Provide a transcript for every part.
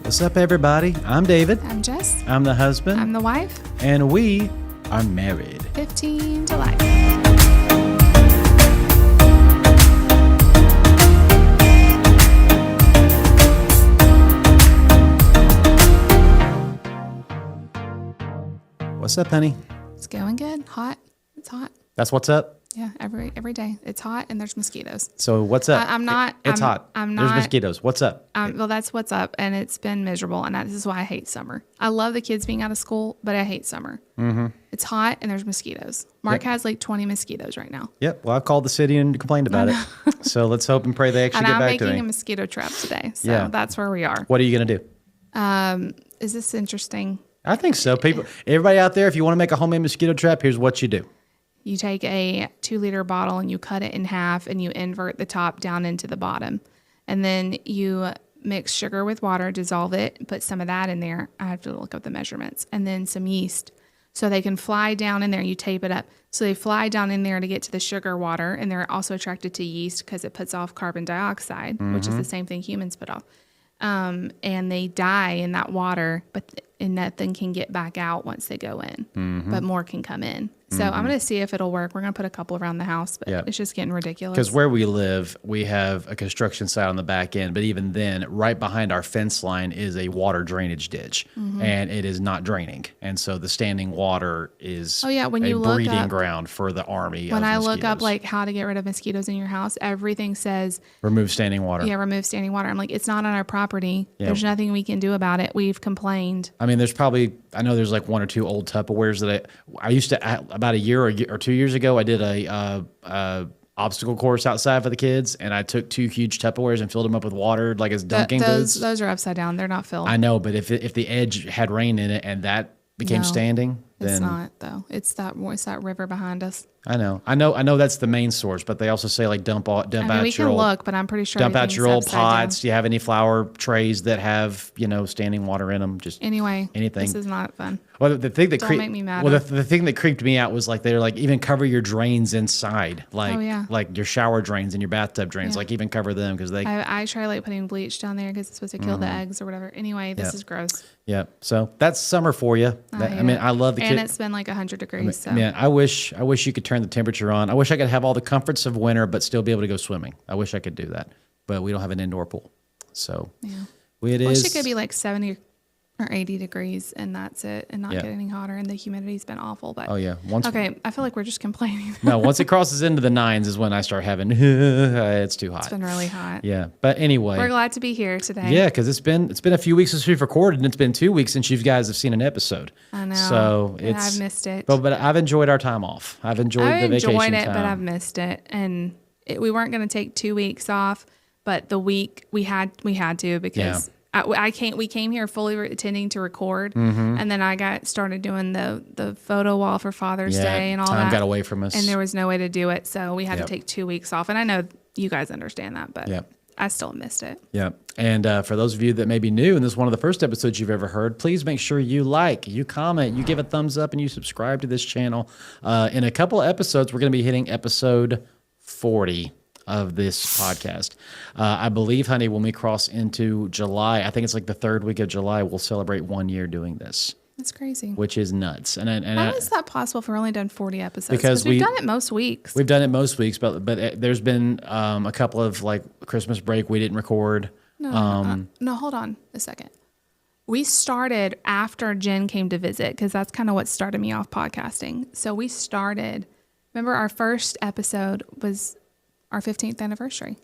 What's up, everybody? I'm David. I'm Jess. I'm the husband. I'm the wife. And we are married. 15 to life. What's up, honey? It's going good. Hot. It's hot. That's what's up? Yeah, every day. It's hot and there's mosquitoes. So what's up? It's hot. I'm There's not. mosquitoes. What's up? Well, that's what's up, and it's been miserable, and this is why I hate summer. I love the kids being out of school, but I hate summer. Mm-hmm. It's hot and there's mosquitoes. Mark has like 20 mosquitoes right now. Yep. Well, I called the city and complained about it. So let's hope and pray they actually And get I'm back to making me. a mosquito trap today, so that's where we are. What are you going to do? Is this interesting? I think so. Everybody out there, if you want to make a homemade mosquito trap, here's what you do. You take a 2-liter bottle and you cut it in half and you invert the top down into the bottom. And then you mix sugar with water, dissolve it, put some of that in there. I have to look up the measurements. And then some yeast. So they can fly down in there. You tape it up. So they fly down in there to get to the sugar water. And they're also attracted to yeast because it puts off carbon dioxide, which is the same thing humans put off. And they die in that water, and nothing can get back out once they go in, but more can come in. So I'm going to see if it'll work. We're going to put a couple around the house, but it's just getting ridiculous. Because where we live, we have a construction site on the back end, but even then, right behind our fence line is a water drainage ditch, and it is not draining. And so the standing water is when you a look breeding up, ground for the army when of I mosquitoes. look up like how to get rid of mosquitoes in your house, everything says remove standing water. Yeah, remove standing water. I'm like, it's not on our property. Yeah. There's nothing we can do about it. We've complained. I mean, I know there's like one or two old Tupperwares that I used to, about a year or 2 years ago, I did a obstacle course outside for the kids, and I took 2 huge Tupperwares and filled them up with water like as dunking boots. Those are upside down. They're not filled. I know, but if the edge had rain in it and that became standing, then it's not though. It's that river behind us. I know that's the main source, but they also say like dump out we your can old, look, but I'm pretty sure dump out your old pots. Down. Do you have any flower trays that have standing water in them? Just anything. This is not fun. Well, the thing that make me mad. Well, the thing that creeped me out was like they're like even cover your drains inside, like like your shower drains and your bathtub drains, like even cover them because they. I try like putting bleach down there because it's supposed to kill the eggs or whatever. Anyway, this is gross. Yeah, so that's summer for you. I love the and it's been like 100 degrees. So. Man, I wish you could turn the temperature on. I wish I could have all the comforts of winter, but still be able to go swimming. I wish I could do that, but we don't have an indoor pool, so I wish it could be like 70 or 80 degrees and that's it, and not get any hotter. And the humidity's been awful. But I feel like we're just complaining. No, once it crosses into the 9s is when I start having it's too hot. It's been really hot. Yeah, but anyway, we're glad to be here today. Yeah, because it's been a few weeks since we've recorded, and it's been 2 weeks since you guys have seen an episode. I know. So I've missed it. But I've enjoyed our time off. I've enjoyed the vacation time. But I've missed it, and we weren't going to take 2 weeks off, but the week we had to because. We came here fully intending to record, and then I started doing the photo wall for Father's Day and all that. Time got away from us. And there was no way to do it, so we had to take 2 weeks off. And I know you guys understand that, but I still missed it. Yeah. And for those of you that may be new, and this is one of the first episodes you've ever heard, please make sure you like, you comment, you give a thumbs up, and you subscribe to this channel. In a couple of episodes, we're going to be hitting episode 40 of this podcast. I believe, honey, when we cross into July, I think it's like the 3rd week of July, we'll celebrate 1 year doing this. That's crazy. Which is nuts. And how is that possible if we've only done 40 episodes? Because we've done it most weeks. We've done it most weeks, but there's been a couple of like Christmas break we didn't record. No, hold on a second. We started after Jen came to visit because that's kind of what started me off podcasting. So we started, remember our first episode was our 15th anniversary.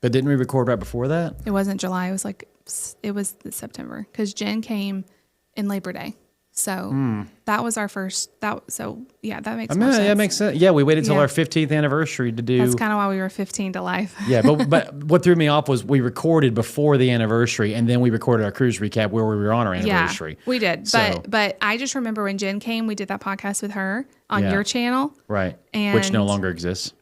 But didn't we record right before that? It wasn't July. It was September because Jen came in Labor Day. So that was our first. That makes more sense. Yeah, makes sense. Yeah, we waited till our 15th anniversary to do. That's kind of why we were 15 to life. Yeah, but what threw me off was we recorded before the anniversary, and then we recorded our cruise recap where we were on our anniversary. Yeah, we did. But I just remember when Jen came, we did that podcast with her on your channel, right? Which no longer exists.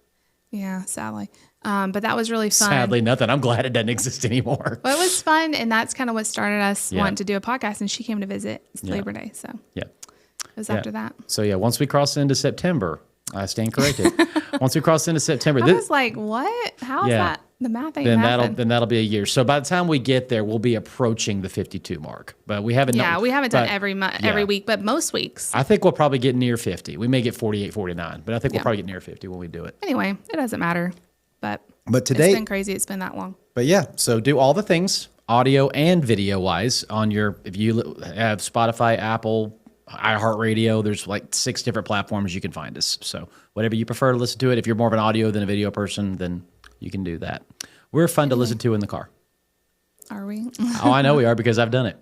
Yeah, sadly. But that was really fun. Sadly, nothing. I'm glad it doesn't exist anymore. Well, it was fun, and that's kind of what started us wanting to do a podcast, and she came to visit Labor Day, so it was after that. So, once we cross into September, I stand corrected. Once we cross into September. I was like, what? How is that? The math ain't then mathing. that'll be a year. So by the time we get there, we'll be approaching the 52 mark. But we haven't. Yeah, we haven't done every yeah. week, but most weeks. I think we'll probably get near 50. We may get 48, 49, but I think we'll probably get near 50 when we do it. Anyway, it doesn't matter. But today, it's been crazy. It's been that long. But yeah, so do all the things, audio and video wise, on if you have Spotify, Apple, iHeartRadio, there's like 6 different platforms you can find us. So whatever you prefer to listen to it. If you're more of an audio than a video person, then you can do that. We're fun to listen to in the car. Are we? Oh, I know we are because I've done it.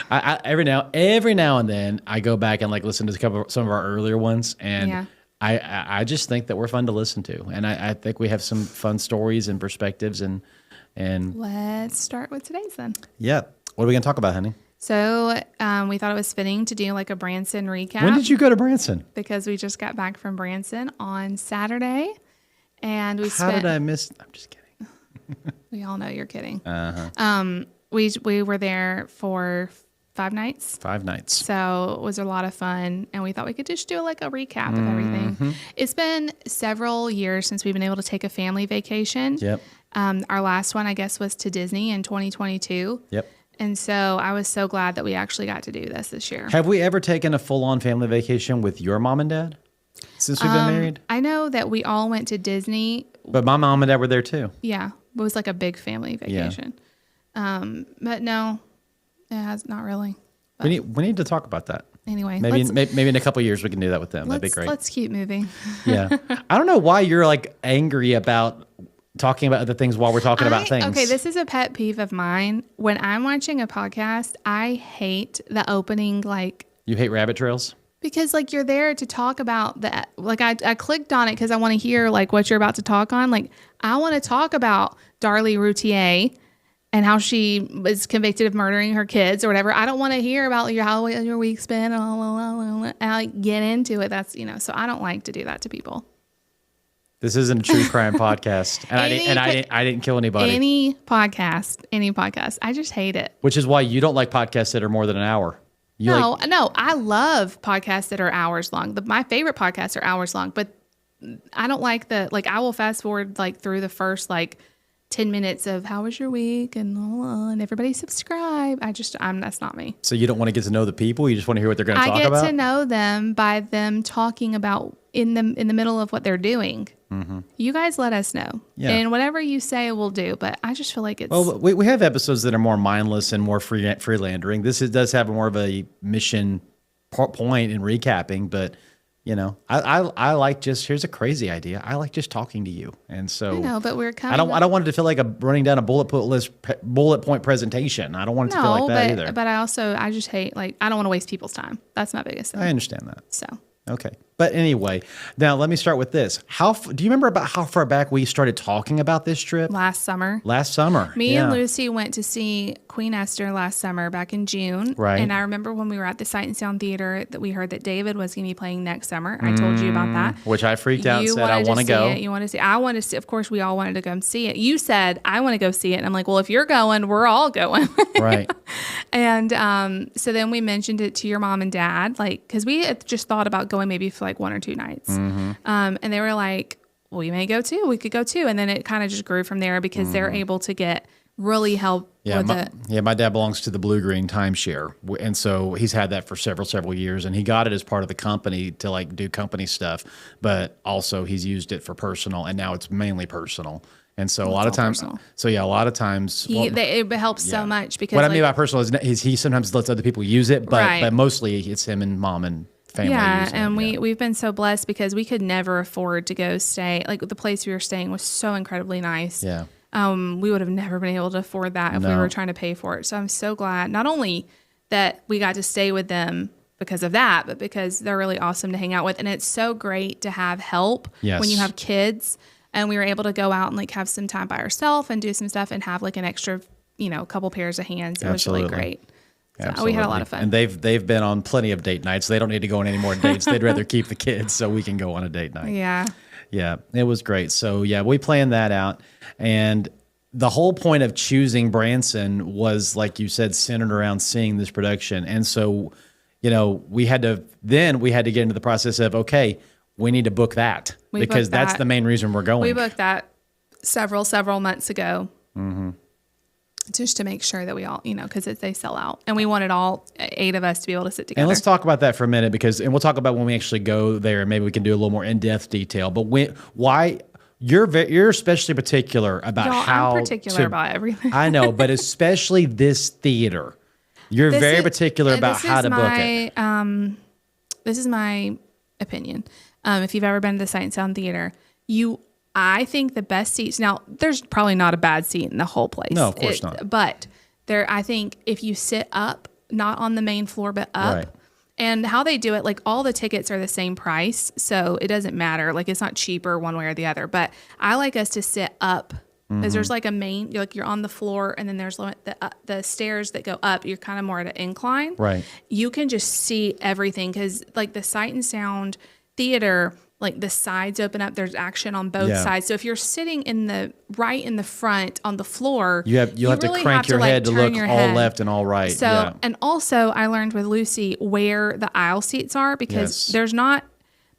Every now and then I go back and like listen to some of our earlier ones, and I just think that we're fun to listen to, and I think we have some fun stories and perspectives, and let's start with today's then. Yeah, what are we gonna talk about, honey? So we thought it was fitting to do like a Branson recap. When did you go to Branson? Because we just got back from Branson on Saturday, and How did I miss? I'm just kidding. We all know you're kidding. Uh-huh. We were there for 5 nights. 5 nights. So it was a lot of fun, and we thought we could just do like a recap of everything. It's been several years since we've been able to take a family vacation. Yep. Our last one, I guess, was to Disney in 2022. Yep. And so I was so glad that we actually got to do this year. Have we ever taken a full-on family vacation with your mom and dad since we've been married? I know that we all went to Disney. But my mom and dad were there too. Yeah. It was like a big family vacation. Yeah. But no, it has not really. But we need to talk about that. Anyway. Maybe in a couple of years we can do that with them. That'd be great. Let's keep moving. Yeah. I don't know why you're like angry about talking about other things while we're talking about things. Okay, this is a pet peeve of mine. When I'm watching a podcast, I hate the opening, like... You hate rabbit trails? Because, like, you're there to talk about that. Like, I clicked on it because I want to hear, like, what you're about to talk on. Like, I want to talk about Darlie Routier and how she was convicted of murdering her kids or whatever. I don't want to hear about how your week's been. And I get into it. That's, so I don't like to do that to people. This isn't a true crime podcast, and I didn't kill anybody. Any podcast. I just hate it. Which is why you don't like podcasts that are more than an hour. No, I love podcasts that are hours long. My favorite podcasts are hours long, but I don't like I will fast forward through the first 10 minutes of how was your week and everybody subscribe. That's not me. So you don't want to get to know the people. You just want to hear what they're going to talk about. I get to know them by them talking about in the middle of what they're doing. Mm-hmm. You guys let us know. Yeah. And whatever you say, we'll do. But I just feel like it's... Well, we have episodes that are more mindless and more freelandering. This does have more of a mission point in recapping, but... I like here's a crazy idea. I like just talking to you. And so I know, but we're kind I don't want it to feel like running down a bullet point presentation. I don't want it to feel like that either. But I just hate, I don't want to waste people's time. That's my biggest thing. I understand that. So. Okay. But anyway, now let me start with this. Do you remember about how far back we started talking about this trip? Last summer. Me and Lucy went to see Queen Esther last summer back in June. Right. And I remember when we were at the Sight and Sound Theater that we heard that David was going to be playing next summer. I told you about that. Which I freaked out and said, I want to go. You want to see it. I want to see. Of course, we all wanted to go and see it. You said, I want to go see it. And I'm like, well, if you're going, we're all going. Right. And so then we mentioned it to your mom and dad, because we had just thought about going maybe for 1 or 2 nights. Mm-hmm. And they were like, well, we may go too. We could go too. And then it kind of just grew from there because they're able to get really help with it. Yeah, my dad belongs to the Blue Green timeshare. And so he's had that for several years. And he got it as part of the company to do company stuff. But also he's used it for personal. And now it's mainly personal. And so a lot of times, it helps so much because what I mean by personal is he sometimes lets other people use it, but mostly it's him and mom and family. Yeah, and we've been so blessed because we could never afford to go stay. The place we were staying was so incredibly nice. Yeah. We would have never been able to afford that if we were trying to pay for it. So I'm so glad not only that we got to stay with them because of that, but because they're really awesome to hang out with. And it's so great to have help when you have kids. And we were able to go out and have some time by ourselves and do some stuff and have an extra, couple pairs of hands. It was really great. So we had a lot of fun. And they've been on plenty of date nights. They don't need to go on any more dates. They'd rather keep the kids so we can go on a date night. Yeah. Yeah, it was great. So we planned that out. And the whole point of choosing Branson was, like you said, centered around seeing this production. And so, we had to get into the process of, okay, we need to book that because that's the main reason we're going. We booked that several months ago. Just to make sure that we all, because they sell out. And we wanted all 8 of us to be able to sit together. And let's talk about that for a minute and we'll talk about when we actually go there and maybe we can do a little more in-depth detail. But why you're especially particular about I'm particular about everything. I know, but especially this theater. You're very particular about how to book it. This is my opinion. If you've ever been to the Sight and Sound Theater, I think the best seats. Now, there's probably not a bad seat in the whole place. No, of course not. But I think if you sit up, not on the main floor, but up, right. And how they do it, like all the tickets are the same price, so it doesn't matter. Like it's not cheaper one way or the other. But I like us to sit up because there's like a main, you're on the floor, and then there's the stairs that go up. You're kind of more at an incline. Right. You can just see everything because like the Sight and Sound Theater, like the sides open up, there's action on both sides. So if you're sitting in the front on the floor, you'll have really to crank your head to look all left and all right. So and also I learned with Lucy where the aisle seats are because there's not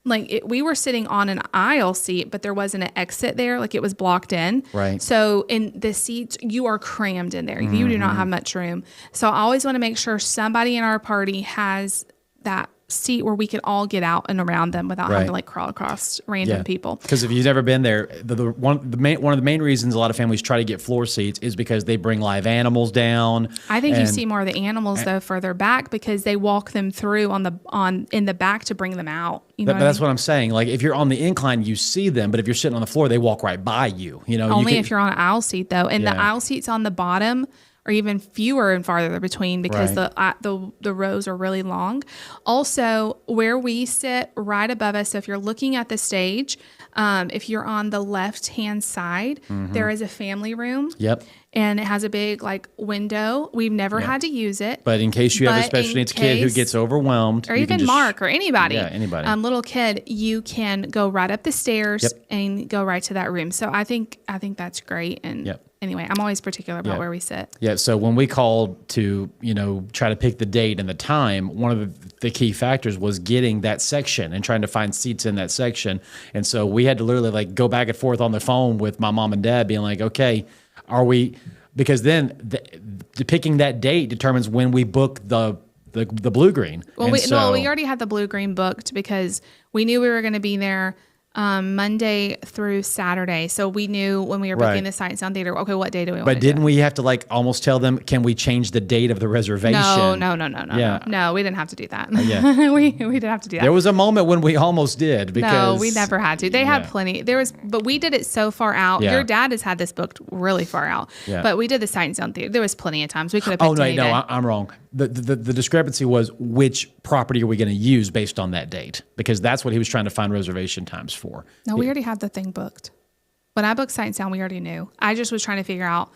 we were sitting on an aisle seat, but there wasn't an exit there, like it was blocked in. Right. So in the seats, you are crammed in there. You do not have much room. So I always want to make sure somebody in our party has that seat where we can all get out and around them without having to crawl across random people. Because if you've never been there, one of the main reasons a lot of families try to get floor seats is because they bring live animals down. I think you see more of the animals though further back because they walk them through in the back to bring them out. But that's what I'm saying. Like if you're on the incline, you see them, but if you're sitting on the floor, they walk right by you. Only if you're on an aisle seat though, and the aisle seats on the bottom or even fewer and farther between because the rows are really long. Also, where we sit right above us, so if you're looking at the stage, if you're on the left-hand side, there is a family room. Yep. And it has a big window. We've never had to use it. But in case you have a special needs kid who gets overwhelmed. Or even Mark or anybody. Yeah, anybody. Little kid, you can go right up the stairs and go right to that room. So I think that's great. And anyway, I'm always particular about where we sit. Yeah, so when we called to, try to pick the date and the time, one of the key factors was getting that section and trying to find seats in that section. And so we had to literally go back and forth on the phone with my mom and dad being like, okay, because then picking that date determines when we book the blue-green. Well, we already had the blue-green booked because we knew we were going to be there Monday through Saturday. So we knew when we were booking the Sight and Sound Theater, okay, what day do we want to do? But didn't we have to almost tell them, can we change the date of the reservation? No. Yeah. No, we didn't have to do that. Yeah. we didn't have to do that. There was a moment when we almost did because no, we never had to. They had plenty. But we did it so far out. Yeah. Your dad has had this booked really far out. Yeah. But we did the Sight and Sound Theater. There was plenty of times we could have picked any day. I'm wrong. The discrepancy was which property are we going to use based on that date? Because that's what he was trying to find reservation times for. No, we already had the thing booked. When I booked Sight and Sound, we already knew. I just was trying to figure out,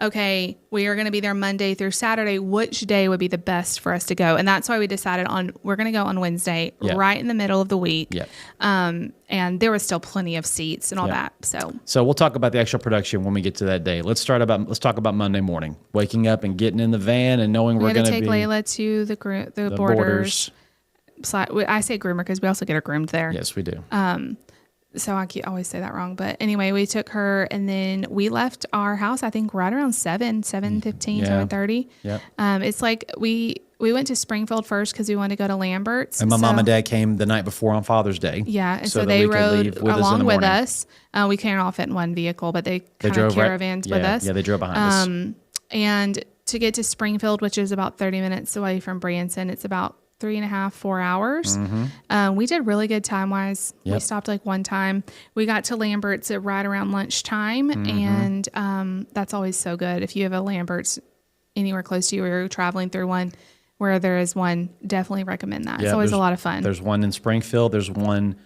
okay, we are going to be there Monday through Saturday. Which day would be the best for us to go? And that's why we decided we're going to go on Wednesday, right in the middle of the week. Yeah. And there was still plenty of seats and all that. So we'll talk about the actual production when we get to that day. Let's talk about Monday morning, waking up and getting in the van and knowing we're going to take Layla to the Borders. I say groomer because we also get her groomed there. Yes, we do. So I always say that wrong. But anyway, we took her and then we left our house, I think right around 7:15, 7:30. Yep. It's like we went to Springfield first because we wanted to go to Lambert's. And my mom and dad came the night before on Father's Day. Yeah. And so they rode along with us. We can't all fit in one vehicle, but they drove caravans with us. Yeah, they drove behind us. And to get to Springfield, which is about 30 minutes away from Branson, it's about 3.5, 4 hours. We did really good time-wise. Yep. We stopped one time. We got to Lambert's at right around lunchtime, and that's always so good. If you have a Lambert's anywhere close to you or you're traveling through one where there is one, definitely recommend that. It's always a lot of fun. There's one in Springfield. There's one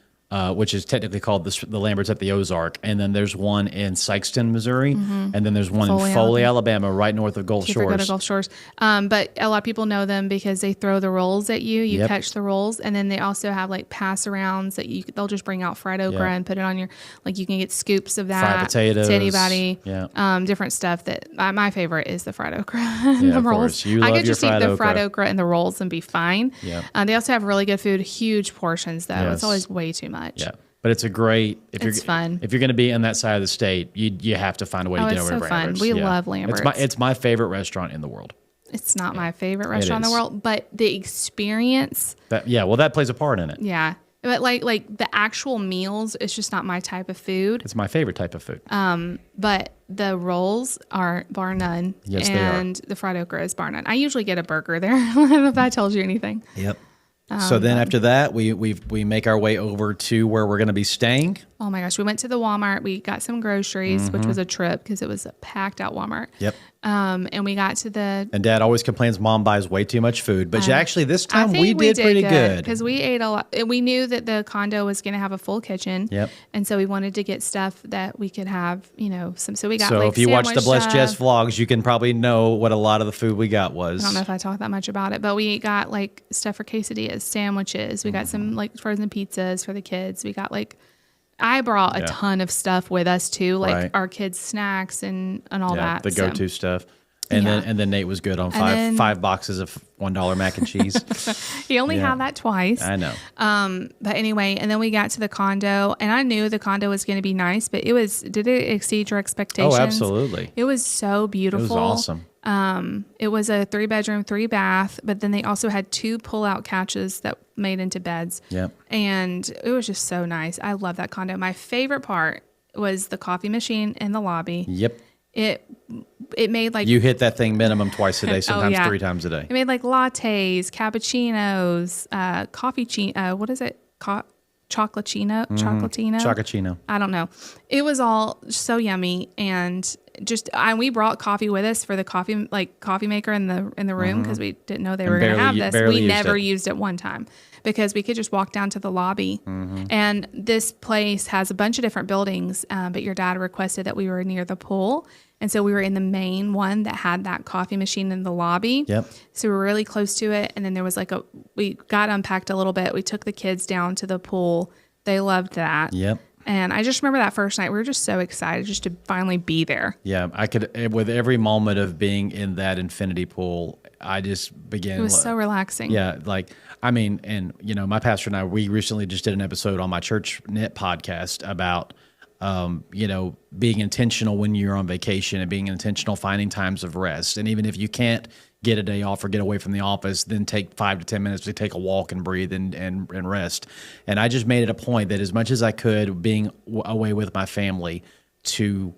which is technically called the Lambert's at the Ozark. And then there's one in Sykeston, Missouri. And then there's one in Foley, Alabama, right north of Gulf Shores. Go to Gulf Shores. But a lot of people know them because they throw the rolls at you. You catch the rolls. And then they also have pass arounds that they'll just bring out fried okra and put it on your, you can get scoops of that. Fried potatoes. To anybody. Different stuff that, my favorite is the fried okra and the rolls. I could just eat the fried okra and the rolls and be fine. They also have really good food, huge portions though. It's always way too much. Yeah. But it's a great It's fun. If you're going to be in that side of the state, you have to find a way to get it's over so to fun. Lambert's. We love Lambert's. It's my favorite restaurant in the world. It's not my favorite restaurant in is. the world, but the experience. That plays a part in it. Yeah. But like the actual meals, it's just not my type of food. It's my favorite type of food. But the rolls are bar none. Yes, they are. And the fried okra is bar none. I usually get a burger there. I don't know if that tells you anything. Yep. So then after that, we make our way over to where we're going to be staying. Oh my gosh. We went to the Walmart. We got some groceries, which was a trip because it was a packed out Walmart. Yep. And we got to the. And Dad always complains Mom buys way too much food. But actually, this time we did pretty good. Because we ate a lot. We knew that the condo was going to have a full kitchen. Yep. And so we wanted to get stuff that we could have, so we got So like if you watch the Bless sandwich Jess stuff. vlogs, you can probably know what a lot of the food we got was. I don't know if I talked that much about it, but we got like stuff for quesadillas, sandwiches. We got some like frozen pizzas for the kids. We got I brought a ton of stuff with us too, like our kids' snacks and all that. The go-to stuff. And then Nate was good on five boxes of $1 mac and cheese. He only had that twice. I know. But anyway, and then we got to the condo, and I knew the condo was going to be nice, but did it exceed your expectations? Oh, absolutely. It was so beautiful. It was awesome. It was a 3-bedroom, 3-bath, but then they also had 2 pull-out couches that made into beds. Yep. And it was just so nice. I love that condo. My favorite part was the coffee machine in the lobby. Yep. It made like you hit that thing minimum twice a day, sometimes 3 times a day. It made like lattes, cappuccinos, what is it? Chocolatino? Chocolatino. I don't know. It was all so yummy, and we brought coffee with us for the coffee maker in the room because we didn't know they were going to have this. We never used it one time because we could just walk down to the lobby. And this place has a bunch of different buildings, but your dad requested that we were near the pool. And so we were in the main one that had that coffee machine in the lobby. Yep. So we were really close to it. And then there was we got unpacked a little bit. We took the kids down to the pool. They loved that. Yep. And I just remember that first night, we were just so excited just to finally be there. Yeah, I could, with every moment of being in that infinity pool, I just began. It was so relaxing. Yeah, and my pastor and I, we recently just did an episode on my church knit podcast about, being intentional when you're on vacation and being intentional finding times of rest. And even if you can't get a day off or get away from the office, then take 5 to 10 minutes to take a walk and breathe and rest. And I just made it a point that as much as I could, being away with my family, to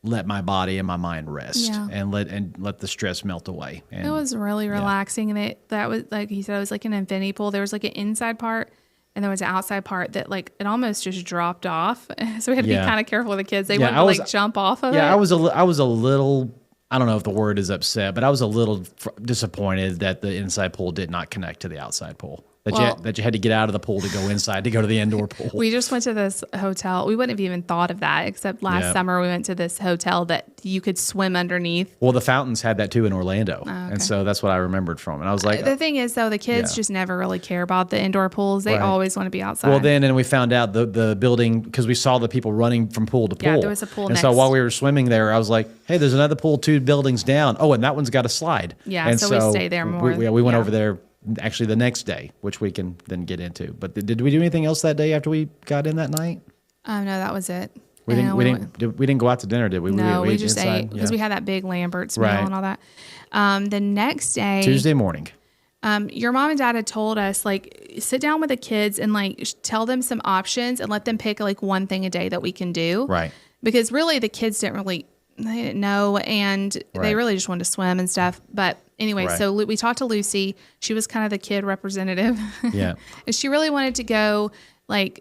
let my body and my mind rest and let the stress melt away. And it was really relaxing. And that was, like he said, it was like an infinity pool. There was like an inside part and there was an outside part that it almost just dropped off. So we had to be kind of careful with the kids. They wanted to jump off of it. Yeah, I was a little, I don't know if the word is upset, but I was a little disappointed that the inside pool did not connect to the outside pool. That you had to get out of the pool to go inside to go to the indoor pool. We just went to this hotel. We wouldn't have even thought of that, except last summer we went to this hotel that you could swim underneath. Well, the fountains had that too in Orlando. And so that's what I remembered from it. I was like, the thing is though, the kids just never really care about the indoor pools. They always want to be outside. Well, and we found out the building, because we saw the people running from pool to pool. Yeah, there was a pool and next. so while we were swimming there, I was like, hey, there's another pool 2 buildings down. Oh, and that one's got a slide. Yeah, and so we stayed there more. We went over there actually the next day, which we can then get into. But did we do anything else that day after we got in that night? No, that was it. We didn't go out to dinner, did we? No, we just ate because we had that big Lambert's meal and all that. The next day, Tuesday morning, your mom and dad had told us sit down with the kids and tell them some options and let them pick one thing a day that we can do. Right. Because really the kids they didn't know, and they really just wanted to swim and stuff. But anyway, so we talked to Lucy. She was kind of the kid representative. Yeah. And she really wanted to go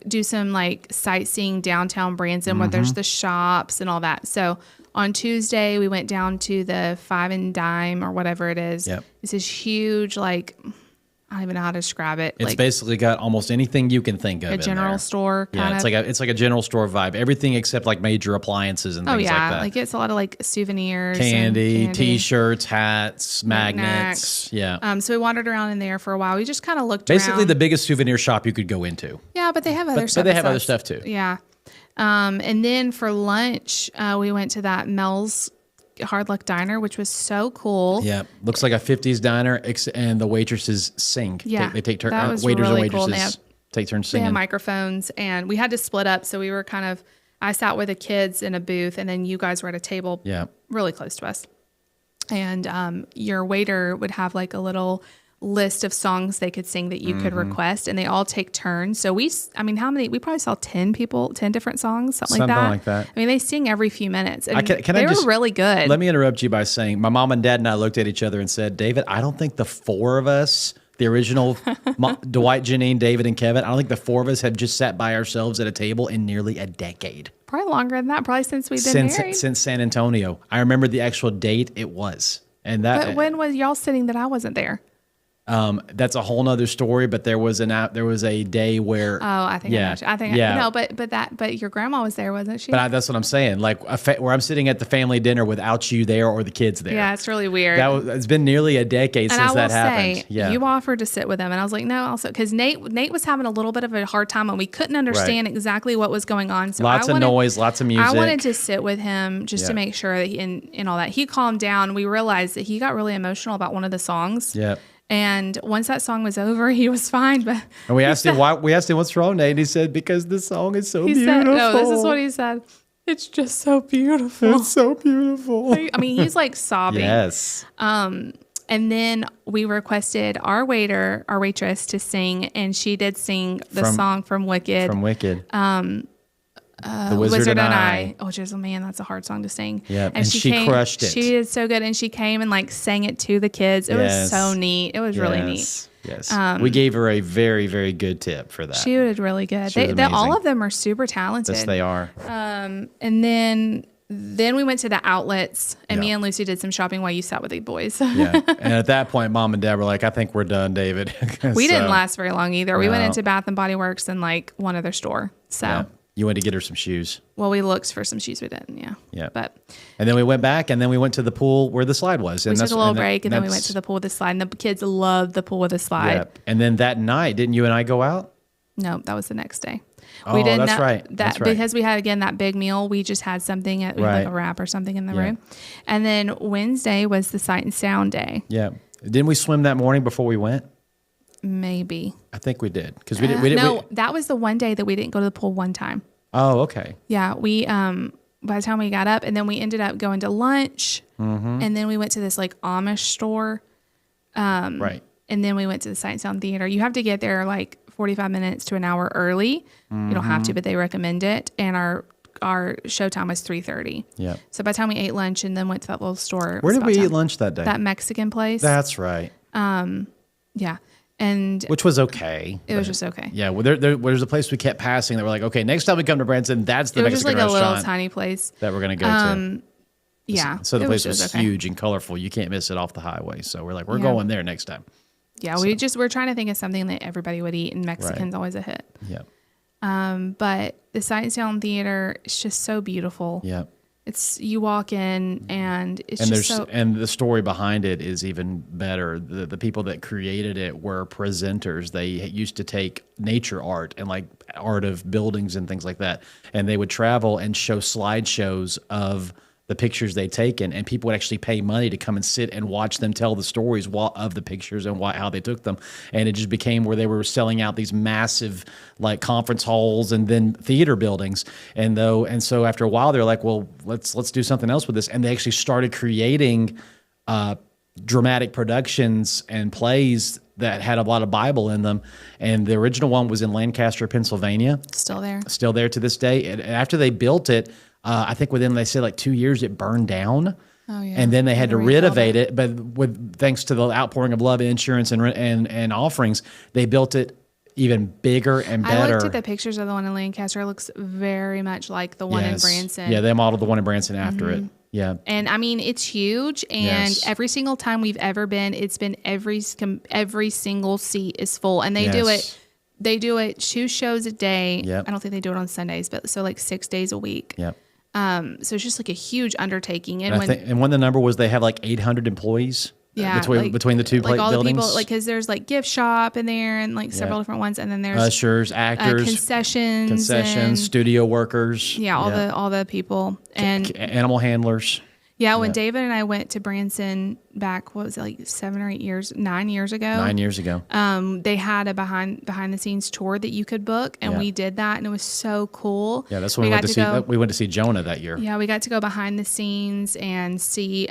do some sightseeing downtown Branson where there's the shops and all that. So on Tuesday we went down to the Five and Dime or whatever it is. Yep. It's this huge I don't even know how to describe it. It's basically got almost anything you can think of. A general store kind of. It's like a general store vibe. Everything except major appliances and things like that. It's a lot of souvenirs, candy, T-shirts, hats, magnets. Yeah. So we wandered around in there for a while. We just kind of looked basically around. the biggest souvenir shop you could go into. Yeah, but they have other stuff. But they have other stuff too. Yeah. And then for lunch, we went to that Mel's Hard Luck Diner, which was so cool. Yeah, looks like a 50s diner, and the waitresses sing. Yeah, they take turn. That was Waiters really and waitresses. cool. And they have take turns They had singing. microphones, and we had to split up. So we were I sat with the kids in a booth, and then you guys were at a table Yeah. really close to us. And your waiter would have like a little list of songs they could sing that you could request, and they all take turns. So how many? We probably saw 10 different songs, something like that. I mean, they sing every few minutes, and they were really good. Let me interrupt you by saying my mom and dad and I looked at each other and said, David, I don't think the four of us, the original Dwight, Janine, David, and Kevin, I don't think the four of us have just sat by ourselves at a table in nearly a decade. Probably longer than that, probably since we've been married. Since San Antonio. I remember the actual date it was. But when was y'all sitting that I wasn't there? That's a whole nother story, but there was a day where. Oh, I think I know. But your grandma was there, wasn't she? But that's what I'm saying. Like where I'm sitting at the family dinner without you there or the kids there. Yeah, it's really weird. It's been nearly a decade since that happened. Yeah, you offered to sit with them, and I was like, no, also because Nate was having a little bit of a hard time, and we couldn't understand exactly what was going on. So lots of noise, lots of music. I wanted to sit with him just to make sure that in all that he calmed down. We realized that he got really emotional about one of the songs. Yeah. And once that song was over, he was fine. But we asked him what's wrong, Nate, and he said, because the song is so beautiful. No, this is what he said. It's just so beautiful. It's so beautiful. I mean, he's like sobbing. Yes. And then we requested our waitress to sing, and she did sing the song from Wicked. From Wicked. The Wizard and I. Oh, just man, that's a hard song to sing. Yeah, and she crushed it. She did so good, and she came and like sang it to the kids. It was so neat. It was really neat. Yes, we gave her a very, very good tip for that. She did really good. All of them are super talented. Yes, they are. And then we went to the outlets, and me and Lucy did some shopping while you sat with the boys. Yeah, and at that point, Mom and Dad were like, "I think we're done, David." We didn't last very long either. We went into Bath and Body Works and like one other store. So. Yeah. You went to get her some shoes. Well, we looked for some shoes. We didn't, Yeah. And then we went back, and then we went to the pool where the slide was. We took a little break, and then we went to the pool with the slide. And the kids loved the pool with the slide. Yeah. And then that night, didn't you and I go out? No, that was the next day. Oh, that's right. Because we had, again, that big meal. We just had something, we had like a wrap or something in the room. And then Wednesday was the Sight and Sound day. Yeah. Didn't we swim that morning before we went? Maybe. I think we did. Because we didn't. No, that was the one day that we didn't go to the pool one time. Oh, okay. Yeah, we by the time we got up, and then we ended up going to lunch, and then we went to this like Amish store, right, and then we went to the Sight and Sound Theater. You have to get there like 45 minutes to an hour early. You don't have to, but they recommend it. And our show time was 3:30. Yeah. So by the time we ate lunch and then went to that little store, where did we eat lunch that day? That Mexican place. That's right. Yeah. And which was okay. It was just okay. Yeah, well, there's a place we kept passing that we're like, okay, next time we come to Branson, that's the Mexican restaurant. It was just like a little tiny place that we're going to go to. Yeah. So the place was huge and colorful. You can't miss it off the highway. So we're like, we're going there next time. Yeah, we're trying to think of something that everybody would eat, and Mexican's always a hit. Yeah. But the Sight and Sound Theater is just so beautiful. Yeah. It's you walk in and it's and the story behind it is even better. The people that created it were presenters. They used to take nature art and like art of buildings and things like that, and they would travel and show slideshows of the pictures they'd taken, and people would actually pay money to come and sit and watch them tell the stories of the pictures and how they took them. And it just became where they were selling out these massive like conference halls and then theater buildings. And so after a while, they're like, well, let's do something else with this. And they actually started creating dramatic productions and plays that had a lot of Bible in them. And the original one was in Lancaster, Pennsylvania. Still there to this day. And after they built it, I think within, they say like 2 years, it burned down. Oh, yeah. And then they had to renovate it. But thanks to the outpouring of love, insurance, and offerings, they built it even bigger and better. I looked at the pictures of the one in Lancaster. It looks very much like the one in Branson. Yeah, they modeled the one in Branson after it. Yeah. And I mean, it's huge. And every single time we've ever been, it's been every single seat is full. And they do it. They do it 2 shows a day. Yep. I don't think they do it on Sundays, but so like 6 days a week. Yep. So it's just like a huge undertaking. And when the number was, they have like 800 employees. Yeah, between the two like all buildings. The people, like because there's like gift shop in there and like several different ones, and then there's ushers, actors, concessions, studio workers. Yeah, all the people and animal handlers. Yeah, when David and I went to Branson back, what was it, like 9 years ago? 9 years ago. They had a behind the scenes tour that you could book, and we did that, and it was so cool. Yeah, that's when we went to see Jonah that year. Yeah, we got to go behind the scenes and see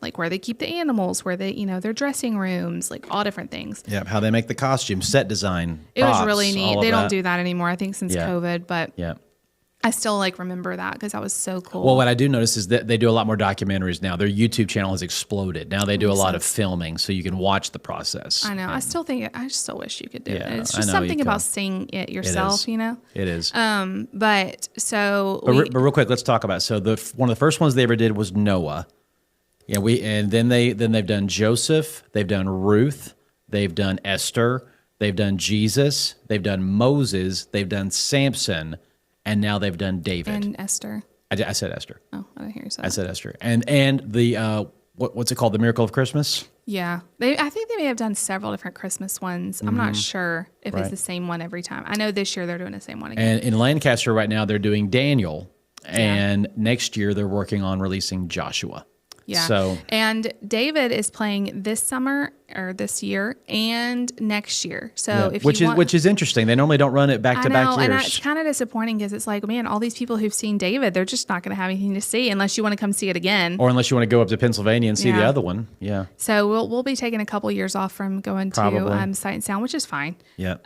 like where they keep the animals, where they, their dressing rooms, like all different things. Yeah, how they make the costumes, set design. It props, was really neat. They don't do that anymore, I think, since Yeah. COVID, but Yeah. I still remember that because that was so cool. Well, what I do notice is that they do a lot more documentaries now. Their YouTube channel has exploded. Now they do a lot of filming, so you can watch the process. I know. I still wish you could do it. It's I just know something you about could. seeing it yourself, It is. But so, But real quick, let's talk about it. So one of the first ones they ever did was Noah. Yeah, then they've done Joseph, they've done Ruth, they've done Esther, they've done Jesus, they've done Moses, they've done Samson, and now they've done David. and Esther. I said Esther. Oh, I didn't hear you say I that. said Esther. And the what's it called? The Miracle of Christmas? Yeah. I think they may have done several different Christmas ones. I'm not sure if it's the same one every time. I know this year they're doing the same one again. And in Lancaster right now they're doing Daniel, and next year they're working on releasing Joshua. Yeah. And David is playing this summer or this year and next year. So if which is interesting. They normally don't run it back to back years. And it's kind of disappointing because it's like, man, all these people who've seen David, they're just not going to have anything to see unless you want to come see it again. Or unless you want to go up to Pennsylvania and see the other one. Yeah. So we'll be taking a couple years off from going to Sight and Sound, which is fine. Yeah.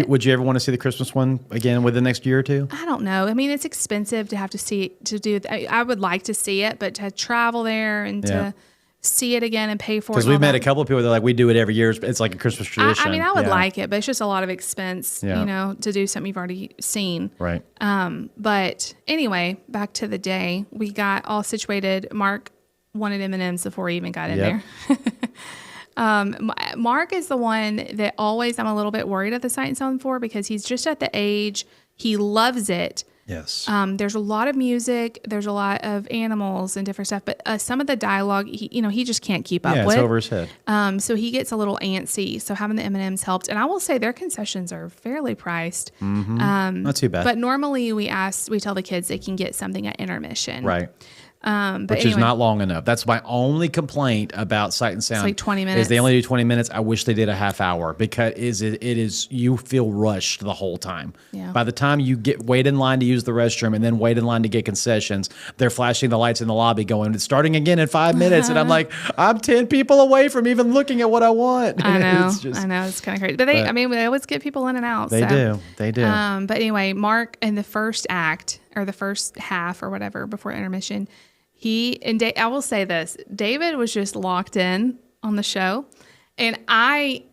Would you ever want to see the Christmas one again within the next year or two? I don't know. I mean, it's expensive to have to do. I would like to see it, but to travel there and to see it again and pay for it. Because we've met a couple of people that are like, we do it every year. It's like a Christmas tradition. I mean, I would like it, but it's just a lot of expense, to do something you've already seen. Right. But anyway, back to the day. We got all situated. Mark wanted M&Ms before he even got in there. Mark is the one that always I'm a little bit worried at the Sight and Sound for because he's just at the age, he loves it. Yes. There's a lot of music. There's a lot of animals and different stuff. But some of the dialogue, he just can't keep up with. Yeah, it's over his head. So he gets a little antsy. So having the M&Ms helped. And I will say their concessions are fairly priced. Mm-hmm. Not too bad. But normally we tell the kids they can get something at intermission. Right. Which is not long enough. That's my only complaint about Sight and Sound. It's like 20 minutes. Is they only do 20 minutes. I wish they did a half hour because it is you feel rushed the whole time. Yeah. By the time you wait in line to use the restroom and then wait in line to get concessions, they're flashing the lights in the lobby going, it's starting again in 5 minutes. And I'm like, I'm 10 people away from even looking at what I want. I know. I know. It's kind of crazy. But they always get people in and out. They do. They do. But anyway, Mark in the first act or the first half or whatever before intermission, I will say this, David was just locked in on the show. And I'm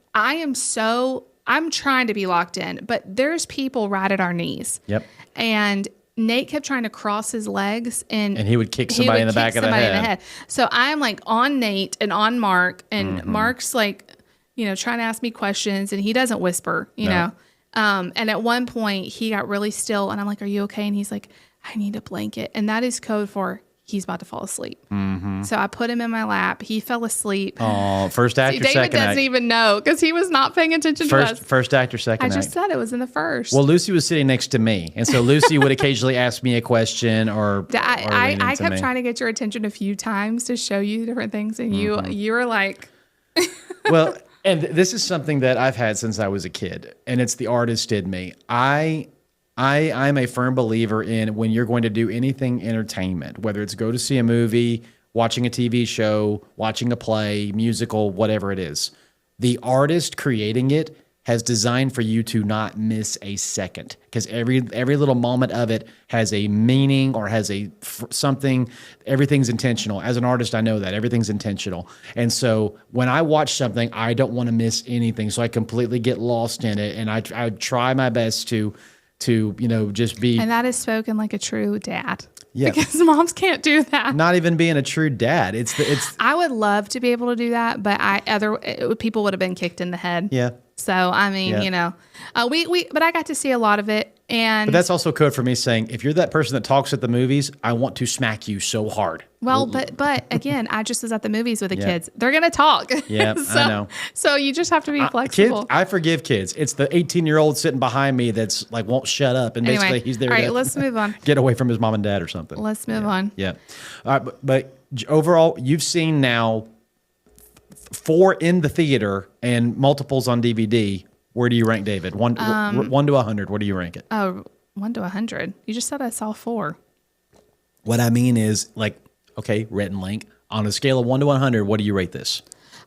trying to be locked in, but there's people right at our knees. Yep. And Nate kept trying to cross his legs and he would kick somebody in the back of the head. So I'm like on Nate and on Mark and Mark's like, trying to ask me questions and he doesn't whisper, you know. And at one point he got really still and I'm like, are you okay? And he's like, I need a blanket. And that is code for he's about to fall asleep. Mm-hmm. So I put him in my lap. He fell asleep. Oh, first act or second act? David doesn't even know because he was not paying attention to us. First act or second act? I just said it was in the first. Well, Lucy was sitting next to me. And so Lucy would occasionally ask me a question or I kept trying to get your attention a few times to show you different things. And you were like... Well, and this is something that I've had since I was a kid. And it's the artist in me. I'm a firm believer in when you're going to do anything entertainment, whether it's go to see a movie, watching a TV show, watching a play, musical, whatever it is, the artist creating it has designed for you to not miss a second because every little moment of it has a meaning or has something. Everything's intentional. As an artist, I know that everything's intentional. And so when I watch something, I don't want to miss anything. So I completely get lost in it. And I try my best to just be. And that is spoken like a true dad. Yeah. Because moms can't do that. Not even being a true dad. I would love to be able to do that, but people would have been kicked in the head. Yeah. So, I mean, but I got to see a lot of it. But that's also code for me saying, if you're that person that talks at the movies, I want to smack you so hard. Well, but again, I just was at the movies with the kids. They're going to talk. Yeah, I know. So you just have to be flexible. I forgive kids. It's the 18-year-old sitting behind me that's like won't shut up. And basically he's there all right, let's move on. Get away from his mom and dad or something. Let's move on. Yeah. All right, but overall, you've seen now 4 in the theater and multiples on DVD. Where do you rank David? 1 to 100. Where do you rank it? Oh, 1 to 100. You just said I saw 4. What I mean is, like, okay, written link. On a scale of 1 to 100, what do you rate this?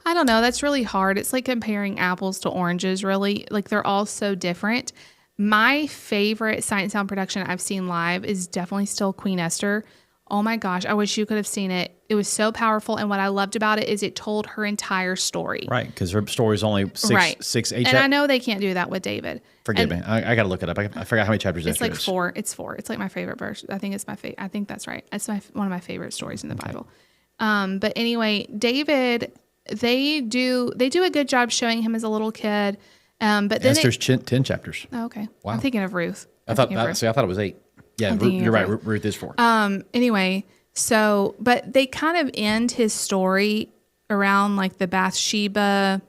I don't know. That's really hard. It's like comparing apples to oranges, really. Like, they're all so different. My favorite Sight and Sound production I've seen live is definitely still Queen Esther. Oh my gosh, I wish you could have seen it. It was so powerful. And what I loved about it is it told her entire story. Right, because her story is only 8 And I know they can't do that with David. Forgive me. I got to look it up. I forgot how many chapters it's like is. 4. It's 4. It's like my favorite verse. I think it's my favorite. I think that's right. It's one of my favorite stories in the Bible. But anyway, David, they do a good job showing him as a little kid. But then Esther's 10 chapters. Oh, okay. Wow. I'm thinking of Ruth. I thought it was 8. Yeah, you're right. Ruth is 4. Anyway, but they kind of end his story around like the Bathsheba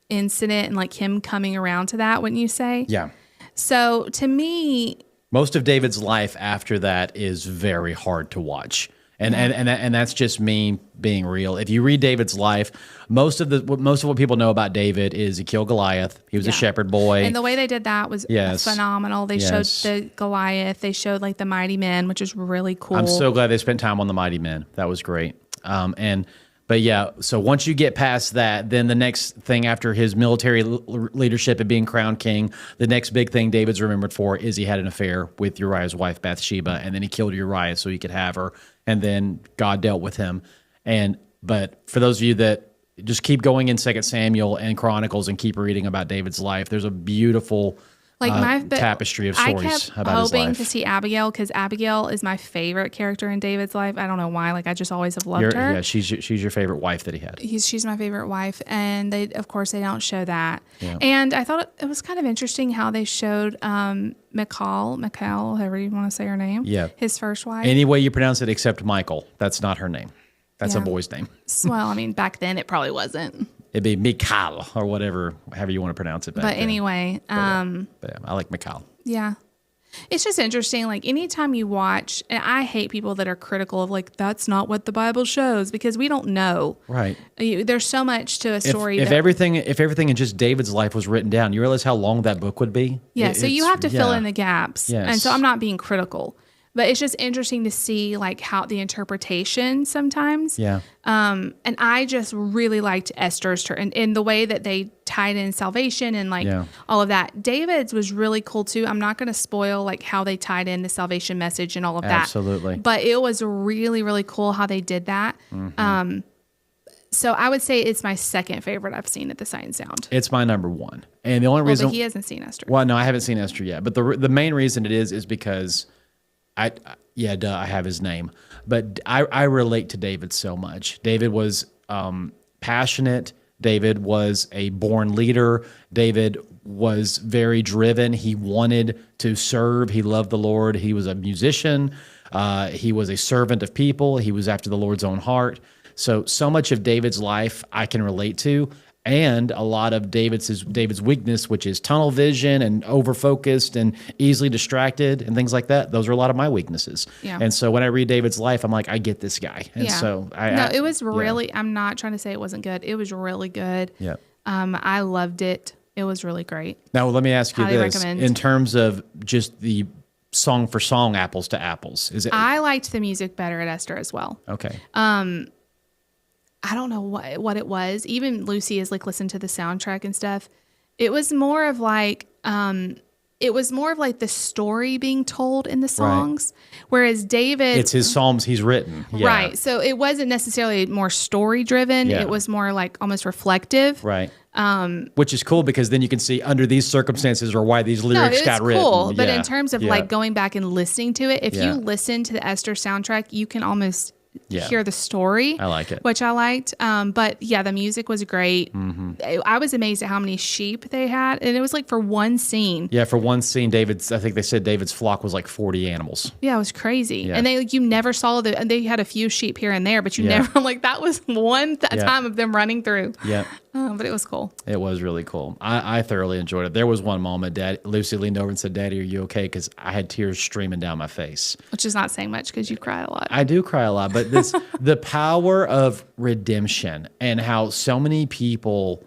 incident and like him coming around to that, wouldn't you say? Yeah. So to me, most of David's life after that is very hard to watch. And that's just me being real. If you read David's life, most of what people know about David is he killed Goliath. He was a shepherd boy. And the way they did that was phenomenal. They showed the Goliath. They showed like the mighty men, which is really cool. I'm so glad they spent time on the mighty men. That was great. But yeah, so once you get past that, then the next thing after his military leadership and being crowned king, the next big thing David's remembered for is he had an affair with Uriah's wife, Bathsheba, and then he killed Uriah so he could have her, and then God dealt with him. But for those of you that just keep going in 2 Samuel and Chronicles and keep reading about David's life, there's a beautiful tapestry of stories about his life. I kept hoping to see Abigail because Abigail is my favorite character in David's life. I don't know why. Like I just always have loved her. Yeah, she's your favorite wife that he had. She's my favorite wife, and they don't show that. Yeah. And I thought it was kind of interesting how they showed Michal, however you want to say her name. Yeah, his first wife. Any way you pronounce it except Michael. That's not her name. That's a boy's name. Well, I mean, back then it probably wasn't. It'd be Michal or whatever, however you want to pronounce it. But anyway, I like Michal. Yeah. It's just interesting. Like anytime you watch, and I hate people that are critical of like, that's not what the Bible shows because we don't know. Right. There's so much to a story. If everything in just David's life was written down, you realize how long that book would be? Yeah. So you have to fill in the gaps. Yes. And so I'm not being critical, but it's just interesting to see like how the interpretation sometimes. Yeah. And I just really liked Esther's turn and the way that they tied in salvation and like all of that. David's was really cool too. I'm not going to spoil like how they tied in the salvation message and all of that. Absolutely. But it was really, really cool how they did that. Mm-hmm. So I would say it's my second favorite I've seen at the Sight and Sound. It's my number 1. And the only reason but he hasn't seen Esther. Well, no, I haven't seen Esther yet. But the main reason it is because I have his name. But I relate to David so much. David was passionate. David was a born leader. David was very driven. He wanted to serve. He loved the Lord. He was a musician. He was a servant of people. He was after the Lord's own heart. So much of David's life I can relate to. And a lot of David's weakness, which is tunnel vision and over-focused and easily distracted and things like that. Those are a lot of my weaknesses. Yeah. And so when I read David's life, I'm like, I get this guy. And so it was really, I'm not trying to say it wasn't good. It was really good. Yeah. I loved it. It was really great. Now, let me ask you Highly this. recommend. In terms of just the song for song, apples to apples, is it? I liked the music better at Esther as well. Okay. I don't know what it was. Even Lucy is like listened to the soundtrack and stuff. It was more of like the story being told in the songs, whereas David, it's his psalms he's written. Yeah. Right. So it wasn't necessarily more story driven. Yeah. It was more like almost reflective. Right. Which is cool because then you can see under these circumstances or why these lyrics got written. Cool. But in terms of like going back and listening to it, if you listen to the Esther soundtrack, you can almost hear the story. I like it. Which I liked. But yeah, the music was great. Mm-hmm. I was amazed at how many sheep they had. And it was like for one scene. Yeah, for one scene, I think they said David's flock was like 40 animals. Yeah, it was crazy. Yeah. And you never saw and they had a few sheep here and there, but you never, like that was one time of them running through. Yeah. But it was cool. It was really cool. I thoroughly enjoyed it. There was one moment, Lucy leaned over and said, "Daddy, are you okay?" Because I had tears streaming down my face. Which is not saying much because you cry a lot. I do cry a lot, but the power of redemption and how so many people,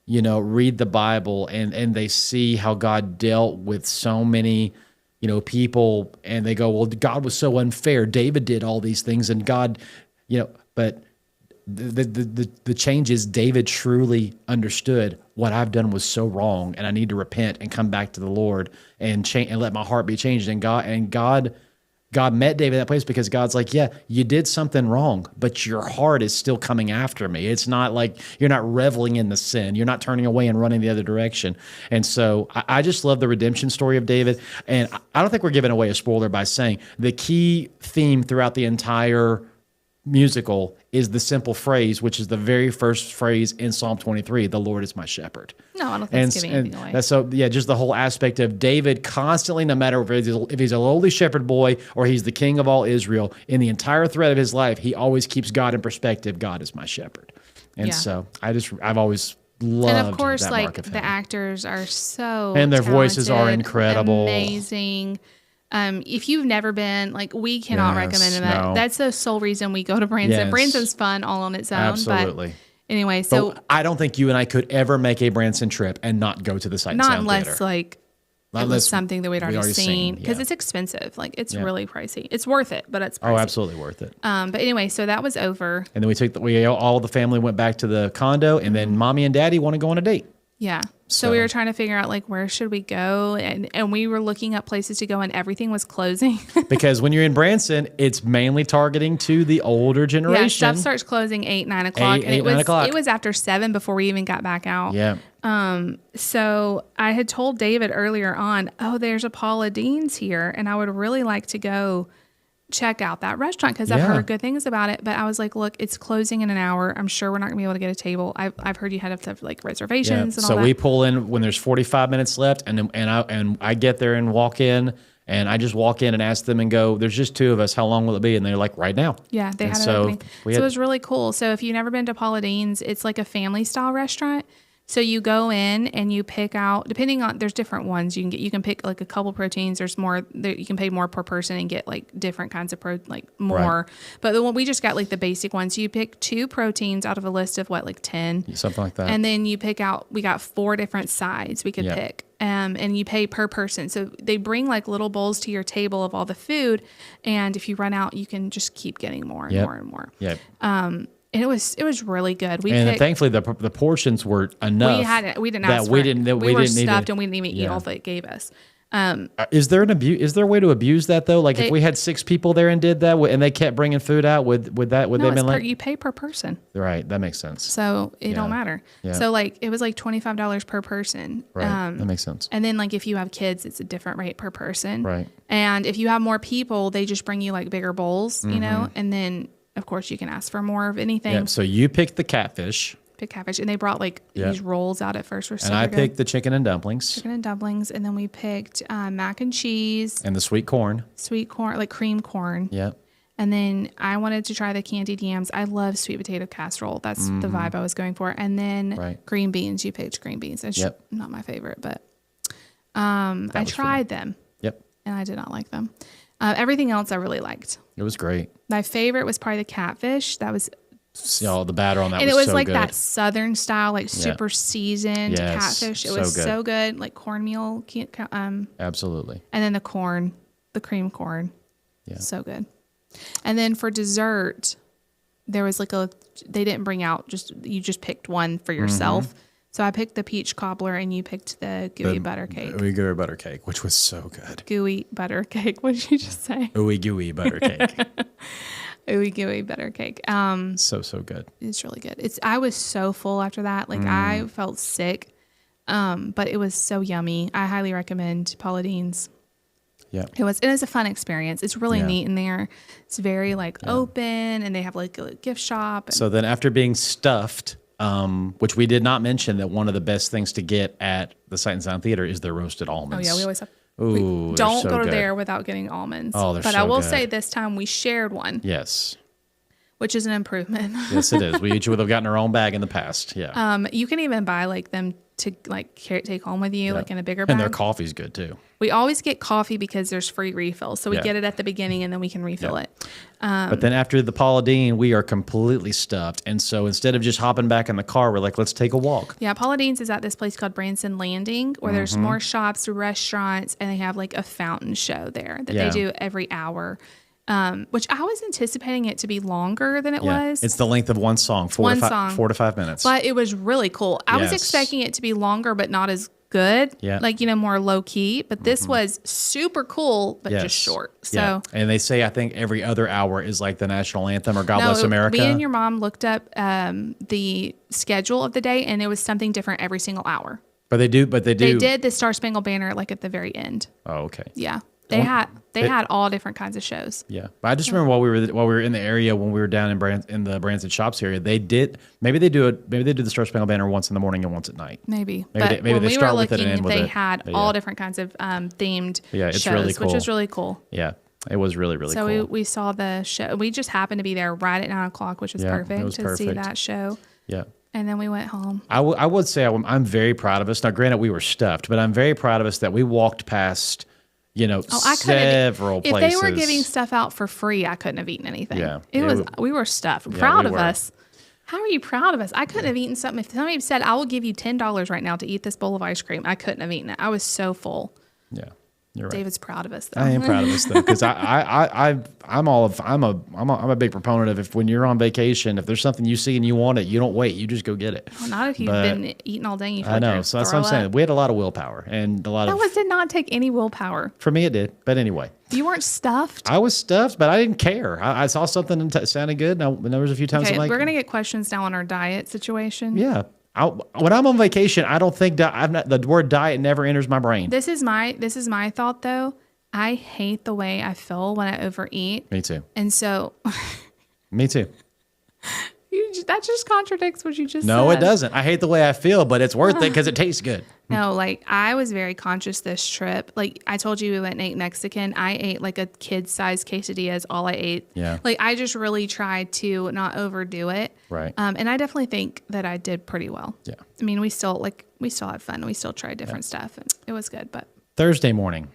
read the Bible and they see how God dealt with so many, people, and they go, well, God was so unfair. David did all these things, and God, but the change is David truly understood what I've done was so wrong, and I need to repent and come back to the Lord and change and let my heart be changed. And God met David at that place because God's like, yeah, you did something wrong, but your heart is still coming after me. It's not like you're not reveling in the sin. You're not turning away and running the other direction. And so I just love the redemption story of David. And I don't think we're giving away a spoiler by saying the key theme throughout the entire musical is the simple phrase, which is the very first phrase in Psalm 23, "The Lord is my shepherd." No, I don't think it's giving anything away. That's so, yeah, just the whole aspect of David constantly, no matter if he's a lowly shepherd boy or he's the king of all Israel, in the entire thread of his life, he always keeps God in perspective. God is my shepherd. And so I've always loved and of course, that like mark of him. the actors are so And their voices are talented, incredible. amazing. If you've never been, like, we cannot recommend that. no. That's the sole reason we go to Branson. Yes. Branson's fun all on its own. Absolutely. But anyway, so But I don't think you and I could ever make a Branson trip and not go to the Sight and not Sound unless Theater. like Not it unless was something that we'd already seen, because yeah. it's expensive. Like, it's really pricey. It's worth it, but it's pricey. Oh, absolutely worth it. But anyway, so that was over. And then all the family went back to the condo, and then mommy and daddy want to go on a date. Yeah. So we were trying to figure out, like, where should we go? And we were looking up places to go, and everything was closing. Because when you're in Branson, it's mainly targeting to the older generation. Yeah, stuff starts closing 8, 9 o'clock. And it 9 o'clock. was after 7 before we even got back out. Yeah. So I had told David earlier on, there's a Paula Deans here, and I would really like to go check out that restaurant because I've heard good things about it. But I was like, look, it's closing in an hour. I'm sure we're not gonna be able to get a table. I've heard you had to have like reservations and all that. So we pull in when there's 45 minutes left, and I get there and walk in, and I just walk in and ask them and go, "There's just 2 of us. How long will it be?" And they're like, "Right now." Yeah, they had an opening. So it was really cool. So if you've never been to Paula Deans, it's like a family style restaurant. So you go in and you pick out, depending on, there's different ones you can pick like a couple proteins. There's more, you can pay more per person and get like different kinds of more. Right. But the one we just got like the basic ones. So you pick 2 proteins out of a list of like 10. Something like that. And then you pick out, we got 4 different sides we could pick. And you pay per person. So they bring like little bowls to your table of all the food. And if you run out, you can just keep getting more and more and more. Yeah. And it was really good. Thankfully the portions were enough. We didn't ask for it. We were stuffed and we didn't even eat all that it gave us. Is there a way to abuse that though? Like if we had 6 people there and did that, and they kept bringing food out, would they been like? You pay per person. Right, that makes sense. So it don't matter. Yeah. So like it was like $25 per person. Right, that makes sense. And then like if you have kids, it's a different rate per person. Right. And if you have more people, they just bring you like bigger bowls, and then of course you can ask for more of anything. Yeah. So you picked the catfish. Catfish, and they brought like these rolls out at first. And I picked the chicken and dumplings. And then we picked mac and cheese and the sweet corn, like cream corn. Yeah. And then I wanted to try the candied yams. I love sweet potato casserole. That's the vibe I was going for. And then green beans. You picked green beans. It's not my favorite, but I tried them. Yep. And I did not like them. Everything else I really liked. It was great. My favorite was probably the catfish. That was the batter on that and was it was so like good. that southern style, like super seasoned catfish. It was so good, like cornmeal. Absolutely. And then the cream corn, so good. And then for dessert, there was like they didn't bring out you just picked one for yourself. So I picked the peach cobbler, and you picked the gooey butter cake. Ooey gooey butter cake, which was so good. Gooey butter cake. What did you just say? Ooey gooey butter cake. Ooey gooey butter cake. So good. It's really good. I was so full after that. Like I felt sick. But it was so yummy. I highly recommend Paula Deans. Yeah. It was a fun experience. It's really neat in there. It's very open, and they have like a gift shop. So then after being stuffed, which we did not mention that one of the best things to get at the Sight and Sound Theater is their roasted almonds. Oh yeah, we always have. Ooh, don't so go good. there without getting almonds. Oh, they're but so I will good. say this time we shared one. Yes. which is an improvement. Yes, it is. We each would have gotten our own bag in the past. Yeah. You can even buy like them to like take home with you, like in a bigger bag. And their coffee's good too. We always get coffee because there's free refills. So we Yeah. get it at the beginning and then we can refill it. But then after the Paula Dean, we are completely stuffed. And so instead of just hopping back in the car, we're like, let's take a walk. Yeah, Paula Deans is at this place called Branson Landing where there's more shops, restaurants, and they have like a fountain show there that they do every hour. Which I was anticipating it to be longer than it was. It's the length of one song, 4 to 5 minutes. But it was really cool. I was expecting it to be longer, but not as good. Yeah. Like, more low key. But this was super cool, but just short. So, and they say, I think every other hour is like the national anthem or God Bless America. Me and your mom looked up the schedule of the day, and it was something different every single hour. But they do. They did the Star Spangled Banner like at the very end. Oh, okay. Yeah. They had all different kinds of shows. Yeah, but I just remember while we were in the area when we were down in the Branson Shops area, they do the Star Spangled Banner once in the morning and once at night. Maybe Maybe they start with it and end with it. They had all different kinds of themed it's shows, really cool. which was really cool. Yeah, it was really cool. So we saw the show. We just happened to be there right at 9:00, which was perfect to see that show. Yeah. And then we went home. I would say I'm very proud of us. Now, granted, we were stuffed, but I'm very proud of us that we walked past. Several places. If they were giving stuff out for free, I couldn't have eaten anything. Yeah, we were stuffed. Proud of us. How are you proud of us? I couldn't have eaten something. If somebody said, I will give you $10 right now to eat this bowl of ice cream, I couldn't have eaten it. I was so full. Yeah. You're right. David's proud of us, though. I am proud of us though, because I'm a big proponent of when you're on vacation, if there's something you see and you want it, you don't wait, you just go get it. Well, not if you've been eating all day. And you feel I know, like so that's what I'm saying. We had a lot of willpower and a lot of. That did not take any willpower. For me, it did, but anyway. You weren't stuffed. I was stuffed, but I didn't care. I saw something that sounded good. Now there was a few times. Okay, I'm like, we're gonna get questions now on our diet situation. Yeah. When I'm on vacation, I don't think the word diet never enters my brain. This is my thought though. I hate the way I feel when I overeat. Me too. And so. Me too. That just contradicts what you just said. No, it doesn't. I hate the way I feel, but it's worth it because it tastes good. No, like I was very conscious this trip. Like I told you we went and ate Mexican. I ate like a kid-sized quesadilla is all I ate. Yeah. Like I just really tried to not overdo it. Right. And I definitely think that I did pretty well. Yeah. I mean, we still had fun. We still tried different stuff and it was good. But Thursday morning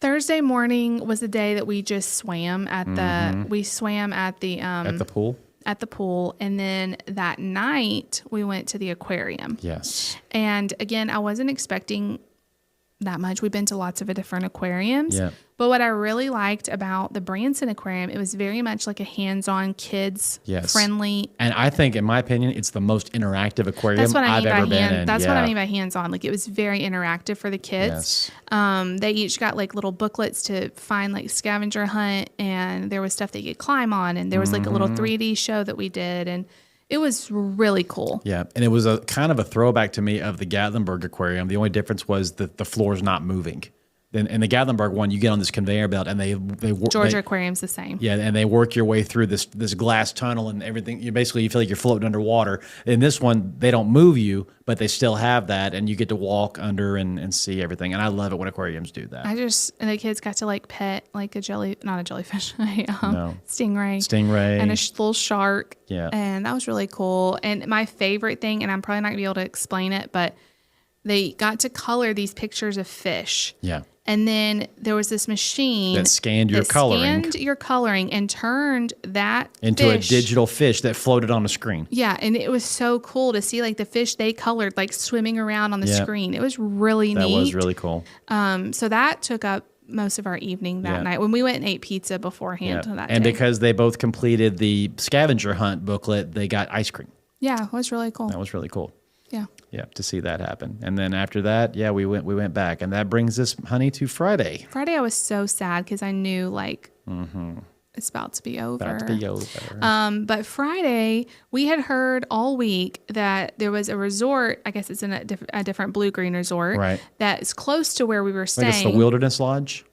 was the day that we just swam at the pool. At the pool. And then that night we went to the aquarium. Yes. And again, I wasn't expecting that much. We've been to lots of different aquariums. Yeah. But what I really liked about the Branson Aquarium, it was very much like a hands-on, kids friendly. And I think, in my opinion, it's the most interactive aquarium I've ever been in. That's what I mean by hands-on. Like it was very interactive for the kids. Yes. They each got like little booklets to find like scavenger hunt, and there was stuff they could climb on, and there was like a little 3D show that we did, and it was really cool. Yeah, and it was a kind of a throwback to me of the Gatlinburg Aquarium. The only difference was that the floor's not moving. Then in the Gatlinburg one, you get on this conveyor belt and they Georgia Aquarium's the same. Yeah, and they work your way through this glass tunnel and everything. You feel like you're floating underwater. In this one, they don't move you, but they still have that, and you get to walk under and see everything. And I love it when aquariums do that. And the kids got to like pet like not a jellyfish, stingray, and a little shark. Yeah, and that was really cool. And my favorite thing, and I'm probably not gonna be able to explain it, but they got to color these pictures of fish. Yeah. And then there was this machine that scanned your coloring and turned that into a digital fish that floated on the screen. Yeah, and it was so cool to see like the fish they colored like swimming around on the screen. It was really neat. That was really cool. So that took up most of our evening that night when we went and ate pizza beforehand. And because they both completed the scavenger hunt booklet, they got ice cream. Yeah, it was really cool. That was really cool. Yeah. Yeah, to see that happen. And then after that, we went back. And that brings us, honey, to Friday. Friday, I was so sad because I knew like it's about to be over. But Friday, we had heard all week that there was a resort, I guess it's in a different blue-green resort, right, that's close to where we were staying. Like it's the Wilderness Lodge?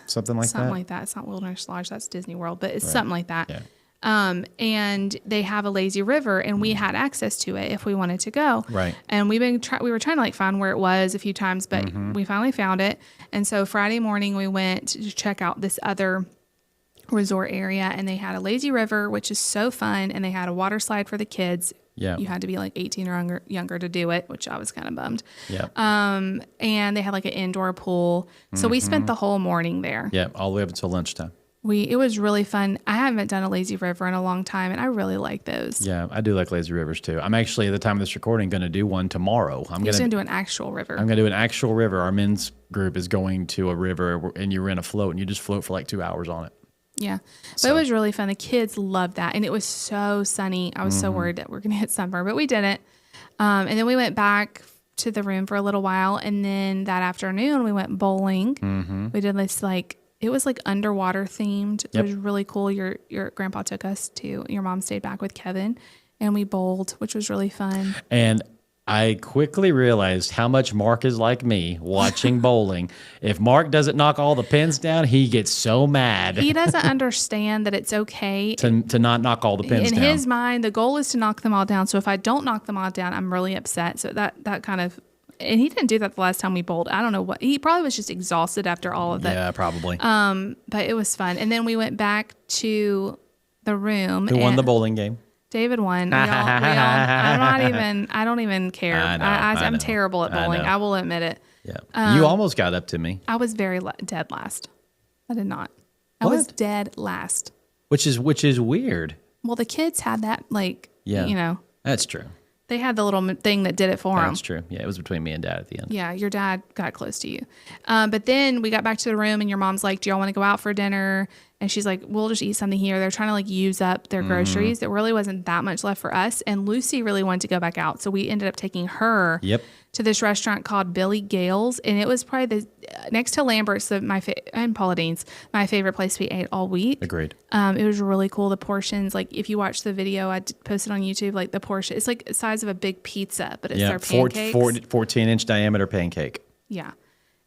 Something like that? Something like that. It's not Wilderness Lodge, that's Disney World, but it's something like that. Yeah. And they have a lazy river, and we had access to it if we wanted to go. Right. And we were trying to like find where it was a few times, but we finally found it. And so Friday morning we went to check out this other resort area, and they had a lazy river, which is so fun, and they had a water slide for the kids. Yeah. You had to be like 18 or younger to do it, which I was kind of bummed. Yeah. And they had like an indoor pool. So we spent the whole morning there. Yeah. All the way up until lunchtime. It was really fun. I haven't done a lazy river in a long time, and I really like those. Yeah, I do like lazy rivers too. I'm actually, at the time of this recording, going to do one tomorrow. I'm going to do an actual river. I'm going to do an actual river. Our men's group is going to a river, and you rent a float, and you just float for like 2 hours on it. Yeah. But it was really fun. The kids loved that. And it was so sunny. I was so worried that we're going to hit sunburn, but we didn't. And then we went back to the room for a little while. And then that afternoon, we went bowling. We did this it was like underwater themed. It was really cool. Your grandpa took us to, your mom stayed back with Kevin, and we bowled, which was really fun. And I quickly realized how much Mark is like me watching bowling. If Mark doesn't knock all the pins down, he gets so mad. He doesn't understand that it's okay to not knock all the pins down. In his mind, the goal is to knock them all down. So if I don't knock them all down, I'm really upset. So that kind of, and he didn't do that the last time we bowled. I don't know what, he probably was just exhausted after all of that. Yeah, probably. But it was fun. And then we went back to the room. Who won the bowling game? David won. I don't even care. I'm terrible at bowling. I will admit it. Yeah. You almost got up to me. I was very dead last. I did not. I was dead last. Which is weird. Well, the kids had that, That's true. They had the little thing that did it for them. That's true. Yeah, it was between me and Dad at the end. Yeah, your dad got close to you. But then we got back to the room, and your mom's like, do y'all want to go out for dinner? And she's like, we'll just eat something here. They're trying to use up their groceries. There really wasn't that much left for us. And Lucy really wanted to go back out. So we ended up taking her to this restaurant called Billy Gale's. And it was probably next to Lambert's, and Paula Deans, my favorite place we ate all week. Agreed. It was really cool. The portions, if you watch the video, I posted on YouTube, the portion, it's like the size of a big pizza, but it's their pancakes. 14-inch diameter pancake. Yeah.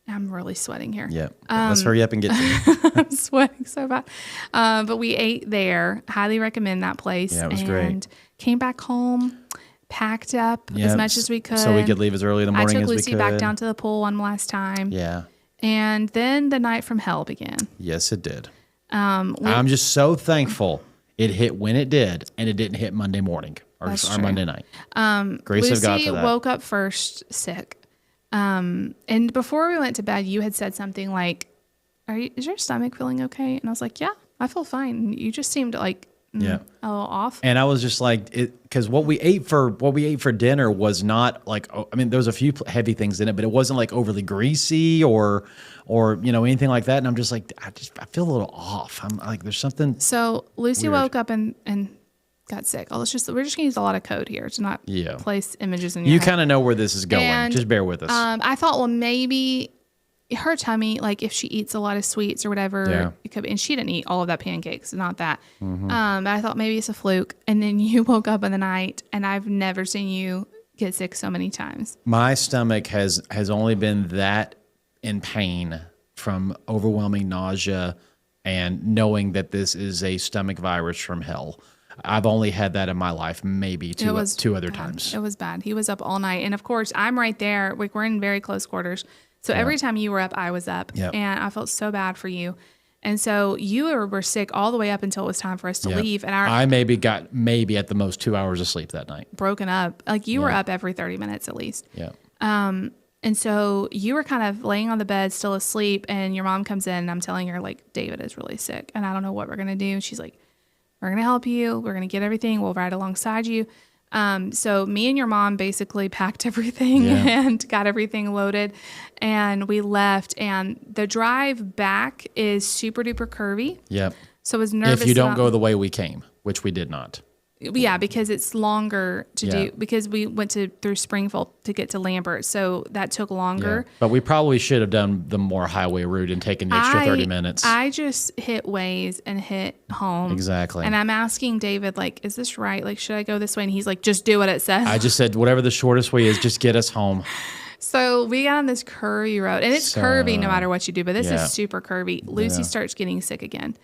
I'm really sweating here. Yeah. Let's hurry up and get to it. I'm sweating so bad. But we ate there. Highly recommend that place. Yeah, it was great. Came back home, packed up as much as we could. So we could leave as early in the morning as we could. I took Lucy back down to the pool one last time. Yeah. And then the night from hell began. Yes, it did. I'm just so thankful it hit when it did, and it didn't hit Monday morning or Monday night. Grace of God for that. Lucy woke up first sick. And before we went to bed, you had said something like, is your stomach feeling okay? And I was like, yeah, I feel fine. And you just seemed a little off. And I was just like, because what we ate for dinner was not there was a few heavy things in it, but it wasn't overly greasy or anything like that. And I'm just like, I feel a little off. I'm like, there's something. So Lucy weird. Woke up and got sick. We're just going to use a lot of code here to not place images in your You head. kind of know where this is going. And, just bear with us. I thought, well, maybe her tummy, if she eats a lot of sweets or whatever, it could be, and she didn't eat all of that pancakes, not that. But I thought maybe it's a fluke. And then you woke up in the night, and I've never seen you get sick so many times. My stomach has only been that in pain from overwhelming nausea and knowing that this is a stomach virus from hell. I've only had that in my life, maybe two other times. It was bad. He was up all night. And of course, I'm right there. We're in very close quarters. So every time you were up, I was up. Yep. And I felt so bad for you. And so you were sick all the way up until it was time for us to leave. And I maybe got at the most 2 hours of sleep that night. Broken up. You were up every 30 minutes at least. Yeah. And so you were kind of laying on the bed, still asleep. And your mom comes in, and I'm telling her, David is really sick. And I don't know what we're going to do. And she's like, we're going to help you. We're going to get everything. We'll ride alongside you. So me and your mom basically packed everything and got everything loaded, and we left. And the drive back is super duper curvy. Yep. So I was nervous. If you don't go the way we came, which we did not. Yeah, because it's longer to do, because we went through Springfield to get to Lambert. So that took longer. Yeah. But we probably should have done the more highway route and taken the extra 30 minutes. I just hit Waze and hit home. Exactly. And I'm asking David, is this right? Should I go this way? And he's like, just do what it says. I just said, whatever the shortest way is, just get us home. So we got on this curvy road, and it's curvy no matter what you do, but this is super curvy. Lucy starts getting sick again.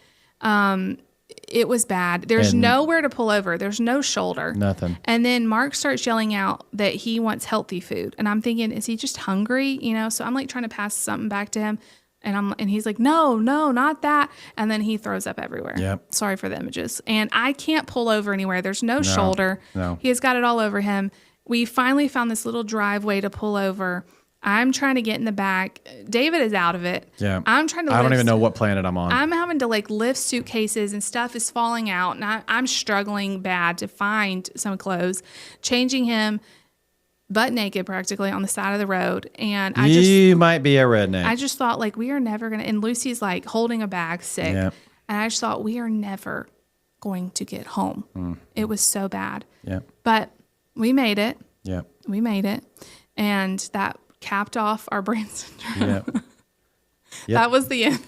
It was bad. There's nowhere to pull over. There's no shoulder. Nothing. And then Mark starts yelling out that he wants healthy food. And I'm thinking, is he just hungry? So I'm trying to pass something back to him. And he's like, no, not that. And then he throws up everywhere. Yep. Sorry for the images. And I can't pull over anywhere. There's no shoulder. No. He has got it all over him. We finally found this little driveway to pull over. I'm trying to get in the back. David is out of it. Yeah. I'm trying to I don't even know what planet I'm on. I'm having to like lift suitcases and stuff is falling out. And I'm struggling bad to find some clothes, changing him butt naked practically on the side of the road. And you might be a redneck. I just thought like we are never going to, and Lucy's like holding a bag sick. Yeah. And I just thought we are never going to get home. It was so bad. Yeah. But we made it. Yeah. We made it. And that capped off our Branson trip. Yeah. That was the end.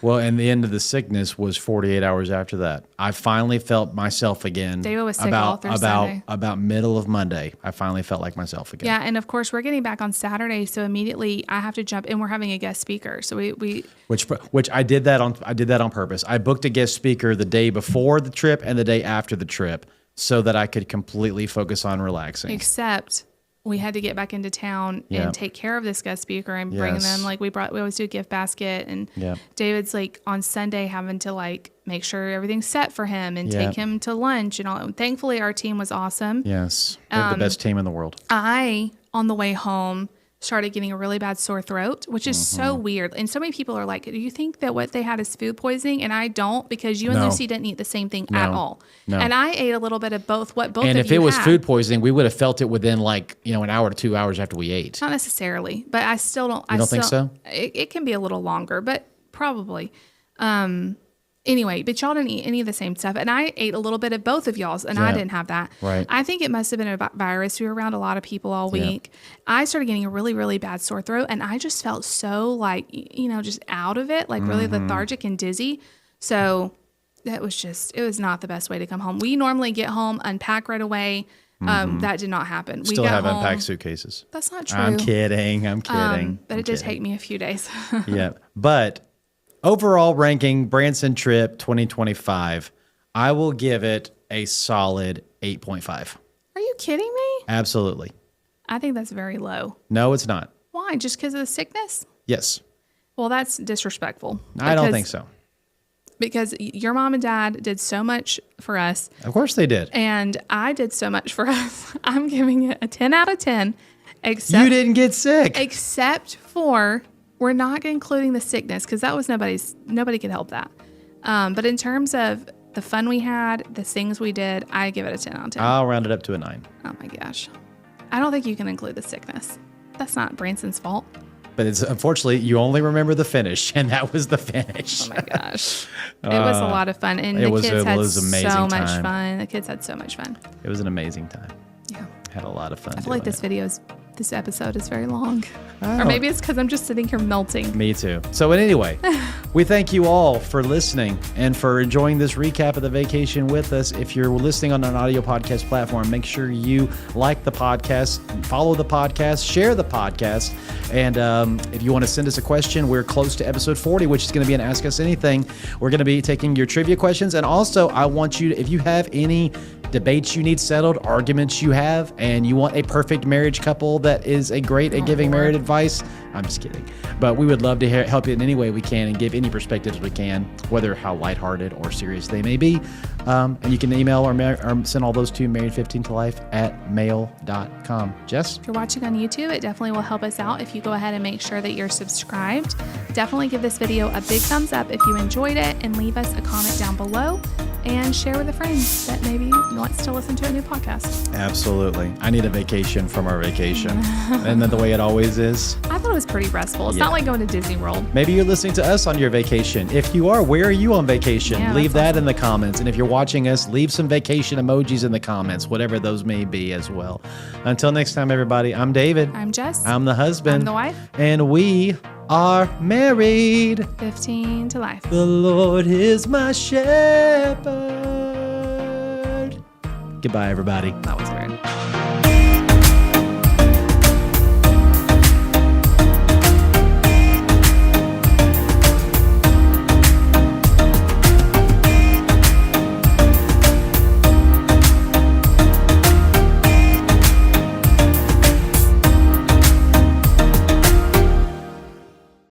Well, and the end of the sickness was 48 hours after that. I finally felt myself again. David was sick all through Sunday. About middle of Monday. I finally felt like myself again. Yeah, and of course we're getting back on Saturday, so immediately I have to jump, and we're having a guest speaker. So we which I did that on purpose. I booked a guest speaker the day before the trip and the day after the trip so that I could completely focus on relaxing. Except we had to get back into town and take care of this guest speaker and bring them. Like we always do a gift basket, and David's like on Sunday having to like make sure everything's set for him and take him to lunch and all. And thankfully our team was awesome. Yes, they're the best team in the world. I on the way home started getting a really bad sore throat, which is so weird. And so many people are like, do you think that what they had is food poisoning? And I don't, because you and Lucy didn't eat the same thing at all. No. And I ate a little bit of both what both and of you if it was had. food poisoning, we would have felt it within like, an hour to 2 hours after we ate. Not necessarily, but I still don't. You don't think so? It can be a little longer, but probably. Anyway, but y'all didn't eat any of the same stuff. And I ate a little bit of both of y'all's, and I didn't have that. Right. I think it must have been a virus. We were around a lot of people all week. I started getting a really, really bad sore throat, and I just felt so like, just out of it, like really lethargic and dizzy. So it was not the best way to come home. We normally get home, unpack right away. That did not happen. Still we got have home. unpacked suitcases. That's not true. I'm kidding. But it did take me a few days. Yeah. But overall ranking, Branson trip 2025, I will give it a solid 8.5. Are you kidding me? Absolutely. I think that's very low. No, it's not. Why? Just because of the sickness? Yes. Well, that's disrespectful. I don't think so. Because your mom and dad did so much for us. Of course they did. And I did so much for us. I'm giving it a 10 out of 10. Except you didn't get sick. Except for, we're not including the sickness because that was nobody could help that. But in terms of the fun we had, the things we did, I give it a 10 out of 10. I'll round it up to a 9. Oh my gosh. I don't think you can include the sickness. That's not Branson's fault. But it's unfortunately, you only remember the finish, and that was the finish. Oh my gosh. It was a lot of fun. And the kids had so much fun. The kids had so much fun. It was an amazing time. Yeah. Had a lot of fun. I feel like this episode is very long. Or maybe it's because I'm just sitting here melting. Me too. So anyway, we thank you all for listening and for enjoying this recap of the vacation with us. If you're listening on an audio podcast platform, make sure you like the podcast, follow the podcast, share the podcast. And if you want to send us a question, we're close to episode 40, which is going to be an Ask Us Anything. We're going to be taking your trivia questions. And also, I want you to, if you have any debates you need settled, arguments you have, and you want a perfect marriage couple that is great at giving marriage advice, I'm just kidding. But we would love to help you in any way we can and give any perspectives we can, whether how lighthearted or serious they may be. And you can email or send all those to married15tolife@mail.com. Jess? If you're watching on YouTube, it definitely will help us out if you go ahead and make sure that you're subscribed. Definitely give this video a big thumbs up if you enjoyed it, and leave us a comment down below and share with a friend that maybe wants to listen to a new podcast. Absolutely. I need a vacation from our vacation. Isn't that the way it always is? I thought it was pretty restful. It's not like going to Disney World. Maybe you're listening to us on your vacation. If you are, where are you on vacation? Yeah, leave that in the comments. And if you're watching us, leave some vacation emojis in the comments, whatever those may be as well. Until next time, everybody, I'm David. I'm Jess. I'm the husband. I'm the wife. And we are married. 15 to life. The Lord is my shepherd. Goodbye, everybody. That was weird.